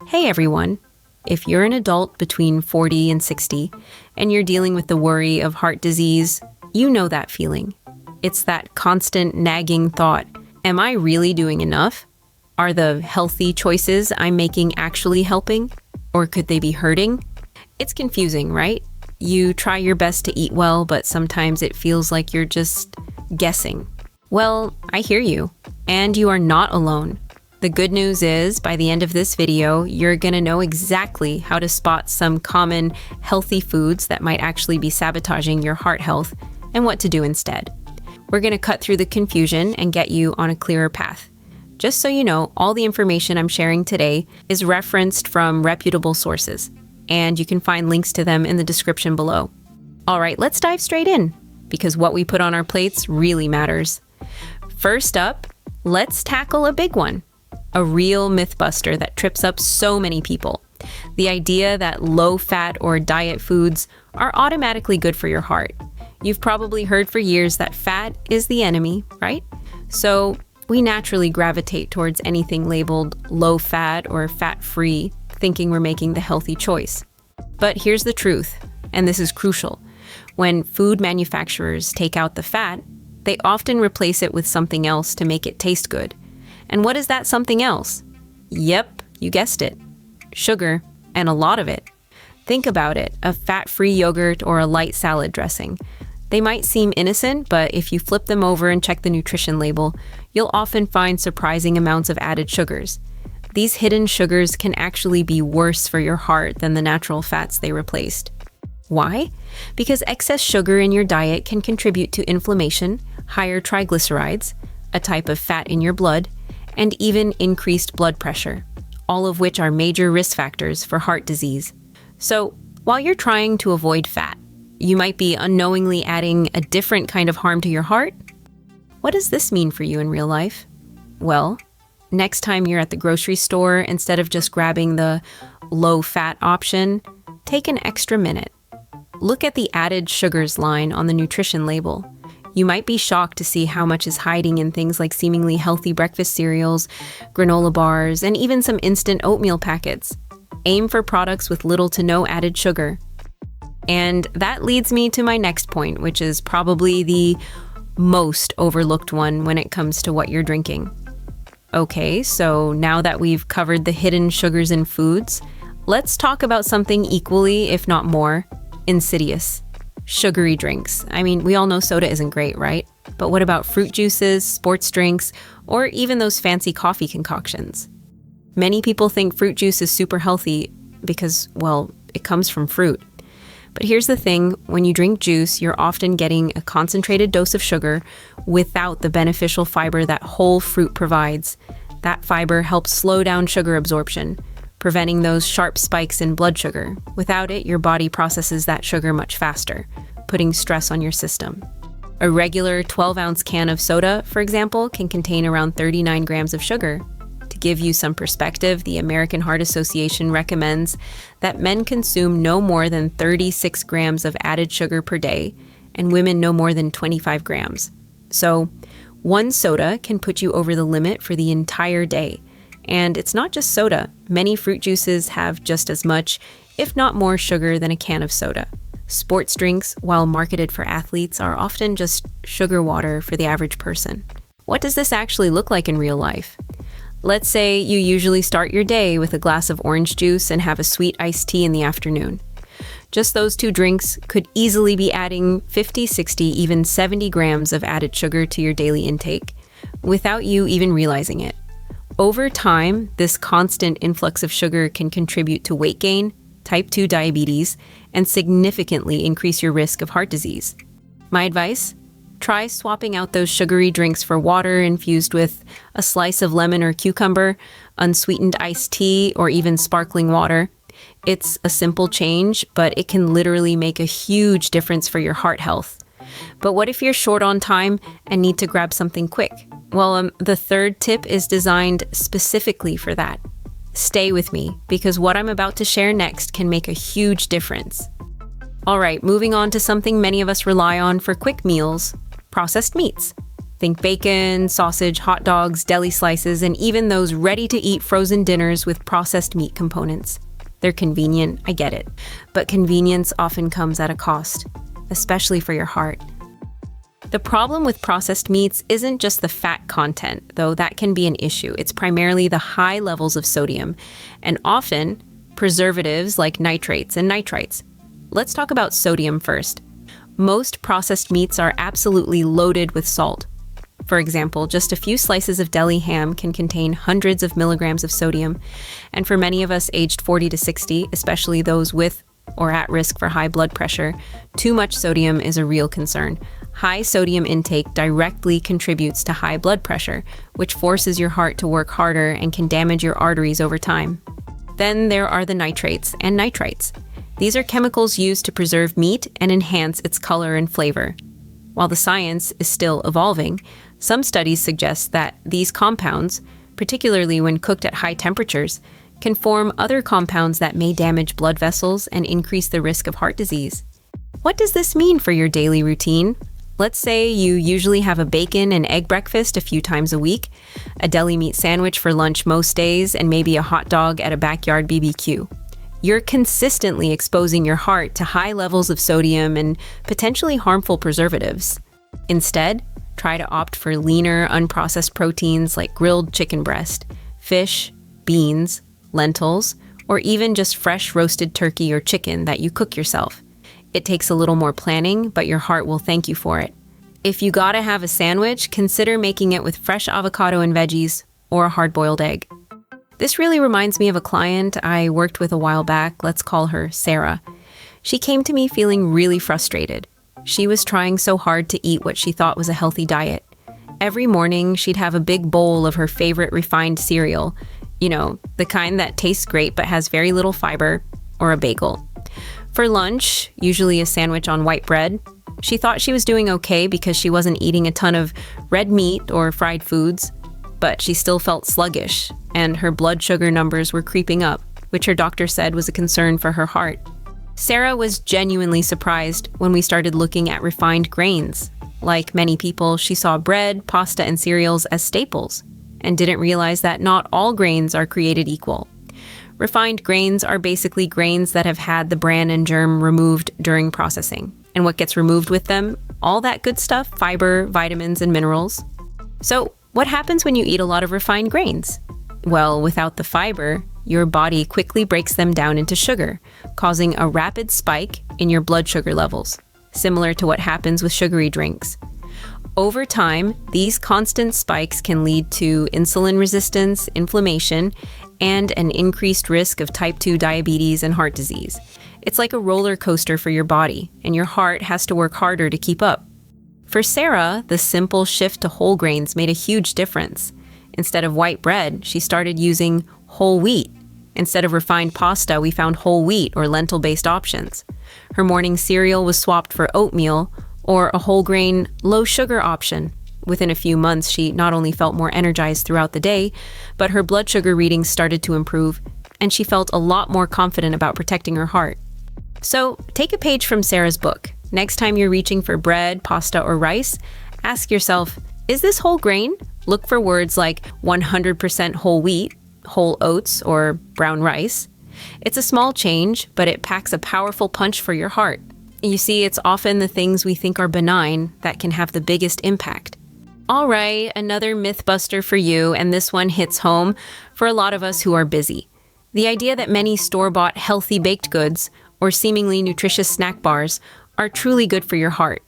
Hey everyone! If you're an adult between 40 and 60 and you're dealing with the worry of heart disease, you know that feeling. It's that constant nagging thought, am I really doing enough? Are the healthy choices I'm making actually helping? Or could they be hurting? It's confusing, right? You try your best to eat well, but sometimes it feels like you're just guessing. Well, I hear you, and you are not alone. The good news is, by the end of this video, you're gonna know exactly how to spot some common healthy foods that might actually be sabotaging your heart health and what to do instead. We're gonna cut through the confusion and get you on a clearer path. Just so you know, all the information I'm sharing today is referenced from reputable sources, and you can find links to them in the description below. All right, let's dive straight in, because what we put on our plates really matters. First up, let's tackle a big one. A real mythbuster that trips up so many people. The idea that low-fat or diet foods are automatically good for your heart. You've probably heard for years that fat is the enemy, right? So we naturally gravitate towards anything labeled low-fat or fat-free, thinking we're making the healthy choice. But here's the truth, and this is crucial. When food manufacturers take out the fat, they often replace it with something else to make it taste good. And what is that something else? Yep, you guessed it. Sugar, and a lot of it. Think about it, a fat-free yogurt or a light salad dressing. They might seem innocent, but if you flip them over and check the nutrition label, you'll often find surprising amounts of added sugars. These hidden sugars can actually be worse for your heart than the natural fats they replaced. Why? Because excess sugar in your diet can contribute to inflammation, higher triglycerides, a type of fat in your blood, and even increased blood pressure, all of which are major risk factors for heart disease. So, while you're trying to avoid fat, you might be unknowingly adding a different kind of harm to your heart. What does this mean for you in real life? Well, next time you're at the grocery store, instead of just grabbing the low-fat option, take an extra minute. Look at the added sugars line on the nutrition label. You might be shocked to see how much is hiding in things like seemingly healthy breakfast cereals, granola bars, and even some instant oatmeal packets. Aim for products with little to no added sugar. And that leads me to my next point, which is probably the most overlooked one when it comes to what you're drinking. Okay, so now that we've covered the hidden sugars in foods, let's talk about something equally, if not more, insidious. Sugary drinks. I mean, we all know soda isn't great, right? But what about fruit juices, sports drinks, or even those fancy coffee concoctions? Many people think fruit juice is super healthy because, well, it comes from fruit. But here's the thing, when you drink juice, you're often getting a concentrated dose of sugar without the beneficial fiber that whole fruit provides. That fiber helps slow down sugar absorption, preventing those sharp spikes in blood sugar. Without it, your body processes that sugar much faster, putting stress on your system. A regular 12-ounce can of soda, for example, can contain around 39 grams of sugar. To give you some perspective, the American Heart Association recommends that men consume no more than 36 grams of added sugar per day, and women no more than 25 grams. So, one soda can put you over the limit for the entire day. And it's not just soda. Many fruit juices have just as much, if not more, sugar than a can of soda. Sports drinks, while marketed for athletes, are often just sugar water for the average person. What does this actually look like in real life? Let's say you usually start your day with a glass of orange juice and have a sweet iced tea in the afternoon. Just those two drinks could easily be adding 50, 60, even 70 grams of added sugar to your daily intake, without you even realizing it. Over time, this constant influx of sugar can contribute to weight gain, type 2 diabetes, and significantly increase your risk of heart disease. My advice? Try swapping out those sugary drinks for water infused with a slice of lemon or cucumber, unsweetened iced tea, or even sparkling water. It's a simple change, but it can literally make a huge difference for your heart health. But what if you're short on time and need to grab something quick? Well, the third tip is designed specifically for that. Stay with me, because what I'm about to share next can make a huge difference. All right, moving on to something many of us rely on for quick meals, processed meats. Think bacon, sausage, hot dogs, deli slices, and even those ready-to-eat frozen dinners with processed meat components. They're convenient, I get it. But convenience often comes at a cost, especially for your heart. The problem with processed meats isn't just the fat content, though that can be an issue. It's primarily the high levels of sodium, and often preservatives like nitrates and nitrites. Let's talk about sodium first. Most processed meats are absolutely loaded with salt. For example, just a few slices of deli ham can contain hundreds of milligrams of sodium, and for many of us aged 40 to 60, especially those with or at risk for high blood pressure, too much sodium is a real concern. High sodium intake directly contributes to high blood pressure, which forces your heart to work harder and can damage your arteries over time. Then there are the nitrates and nitrites. These are chemicals used to preserve meat and enhance its color and flavor. While the science is still evolving, some studies suggest that these compounds, particularly when cooked at high temperatures, can form other compounds that may damage blood vessels and increase the risk of heart disease. What does this mean for your daily routine? Let's say you usually have a bacon and egg breakfast a few times a week, a deli meat sandwich for lunch most days, and maybe a hot dog at a backyard BBQ. You're consistently exposing your heart to high levels of sodium and potentially harmful preservatives. Instead, try to opt for leaner, unprocessed proteins like grilled chicken breast, fish, beans, lentils, or even just fresh roasted turkey or chicken that you cook yourself. It takes a little more planning, but your heart will thank you for it. If you gotta have a sandwich, consider making it with fresh avocado and veggies or a hard-boiled egg. This really reminds me of a client I worked with a while back. Let's call her Sarah. She came to me feeling really frustrated. She was trying so hard to eat what she thought was a healthy diet. Every morning, she'd have a big bowl of her favorite refined cereal, the kind that tastes great but has very little fiber, or a bagel. For lunch, usually a sandwich on white bread. She thought she was doing okay because she wasn't eating a ton of red meat or fried foods, but she still felt sluggish, and her blood sugar numbers were creeping up, which her doctor said was a concern for her heart. Sarah was genuinely surprised when we started looking at refined grains. Like many people, she saw bread, pasta, and cereals as staples, and didn't realize that not all grains are created equal. Refined grains are basically grains that have had the bran and germ removed during processing. And what gets removed with them? All that good stuff, fiber, vitamins, and minerals. So, what happens when you eat a lot of refined grains? Well, without the fiber, your body quickly breaks them down into sugar, causing a rapid spike in your blood sugar levels, similar to what happens with sugary drinks. Over time, these constant spikes can lead to insulin resistance, inflammation, and an increased risk of type 2 diabetes and heart disease. It's like a roller coaster for your body, and your heart has to work harder to keep up. For Sarah, the simple shift to whole grains made a huge difference. Instead of white bread, she started using whole wheat. Instead of refined pasta, we found whole wheat or lentil-based options. Her morning cereal was swapped for oatmeal or a whole grain, low-sugar option. Within a few months, she not only felt more energized throughout the day, but her blood sugar readings started to improve, and she felt a lot more confident about protecting her heart. So, take a page from Sarah's book. Next time you're reaching for bread, pasta, or rice, ask yourself, is this whole grain? Look for words like 100% whole wheat, whole oats, or brown rice. It's a small change, but it packs a powerful punch for your heart. You see, it's often the things we think are benign that can have the biggest impact. All right, another myth buster for you, and this one hits home for a lot of us who are busy. The idea that many store-bought healthy baked goods or seemingly nutritious snack bars are truly good for your heart.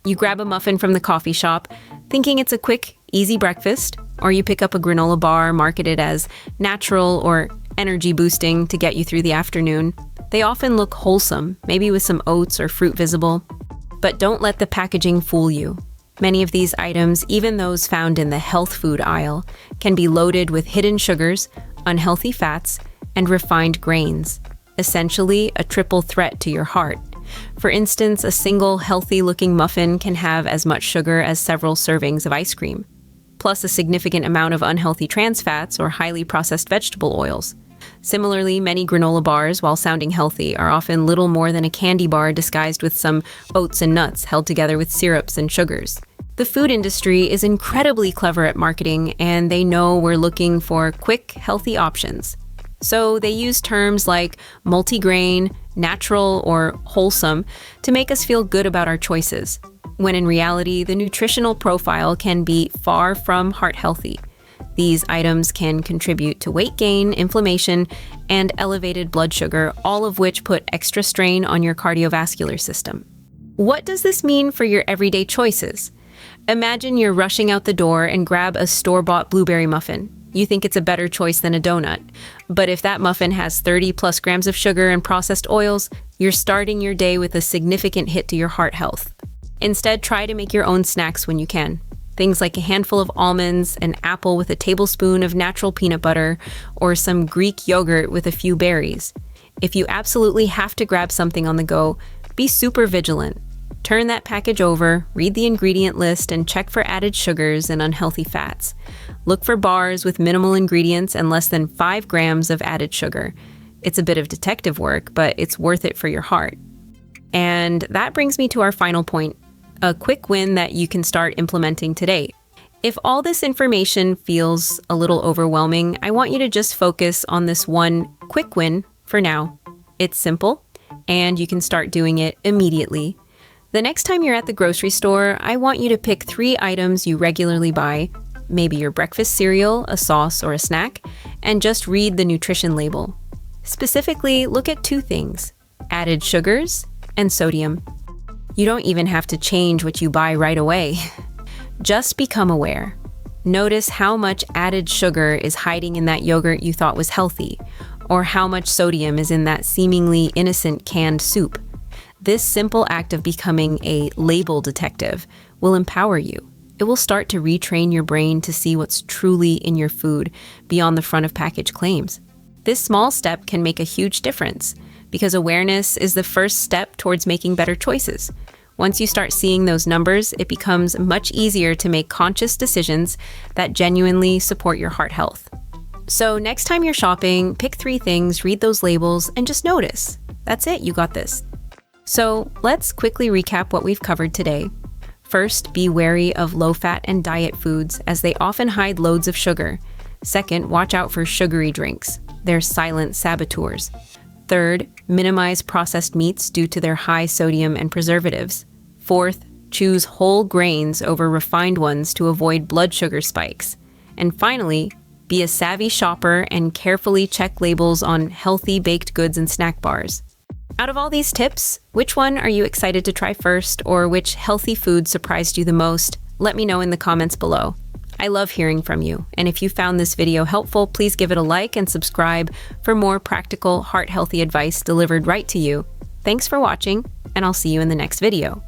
You grab a muffin from the coffee shop, thinking it's a quick, easy breakfast, or you pick up a granola bar marketed as natural or energy boosting to get you through the afternoon. They often look wholesome, maybe with some oats or fruit visible. But don't let the packaging fool you. Many of these items, even those found in the health food aisle, can be loaded with hidden sugars, unhealthy fats, and refined grains. Essentially, a triple threat to your heart. For instance, a single healthy-looking muffin can have as much sugar as several servings of ice cream, plus a significant amount of unhealthy trans fats or highly processed vegetable oils. Similarly, many granola bars, while sounding healthy, are often little more than a candy bar disguised with some oats and nuts held together with syrups and sugars. The food industry is incredibly clever at marketing, and they know we're looking for quick, healthy options. So they use terms like multigrain, natural, or wholesome to make us feel good about our choices, when in reality, the nutritional profile can be far from heart healthy. These items can contribute to weight gain, inflammation, and elevated blood sugar, all of which put extra strain on your cardiovascular system. What does this mean for your everyday choices? Imagine you're rushing out the door and grab a store-bought blueberry muffin. You think it's a better choice than a donut. But if that muffin has 30 plus grams of sugar and processed oils, you're starting your day with a significant hit to your heart health. Instead, try to make your own snacks when you can. Things like a handful of almonds, an apple with a tablespoon of natural peanut butter, or some Greek yogurt with a few berries. If you absolutely have to grab something on the go, be super vigilant. Turn that package over, read the ingredient list, and check for added sugars and unhealthy fats. Look for bars with minimal ingredients and less than 5 grams of added sugar. It's a bit of detective work, but it's worth it for your heart. And that brings me to our final point, a quick win that you can start implementing today. If all this information feels a little overwhelming, I want you to just focus on this one quick win for now. It's simple, and you can start doing it immediately. The next time you're at the grocery store, I want you to pick 3 items you regularly buy, maybe your breakfast cereal, a sauce, or a snack, and just read the nutrition label. Specifically, look at 2 things: added sugars and sodium. You don't even have to change what you buy right away. Just become aware. Notice how much added sugar is hiding in that yogurt you thought was healthy, or how much sodium is in that seemingly innocent canned soup. This simple act of becoming a label detective will empower you. It will start to retrain your brain to see what's truly in your food beyond the front of package claims. This small step can make a huge difference because awareness is the first step towards making better choices. Once you start seeing those numbers, it becomes much easier to make conscious decisions that genuinely support your heart health. So next time you're shopping, pick 3 things, read those labels, and just notice. That's it, you got this. So let's quickly recap what we've covered today. First, be wary of low-fat and diet foods as they often hide loads of sugar. Second, watch out for sugary drinks. They're silent saboteurs. Third, minimize processed meats due to their high sodium and preservatives. Fourth, choose whole grains over refined ones to avoid blood sugar spikes. And finally, be a savvy shopper and carefully check labels on healthy baked goods and snack bars. Out of all these tips, which one are you excited to try first, or which healthy food surprised you the most? Let me know in the comments below. I love hearing from you, and if you found this video helpful, please give it a like and subscribe for more practical, heart-healthy advice delivered right to you. Thanks for watching, and I'll see you in the next video.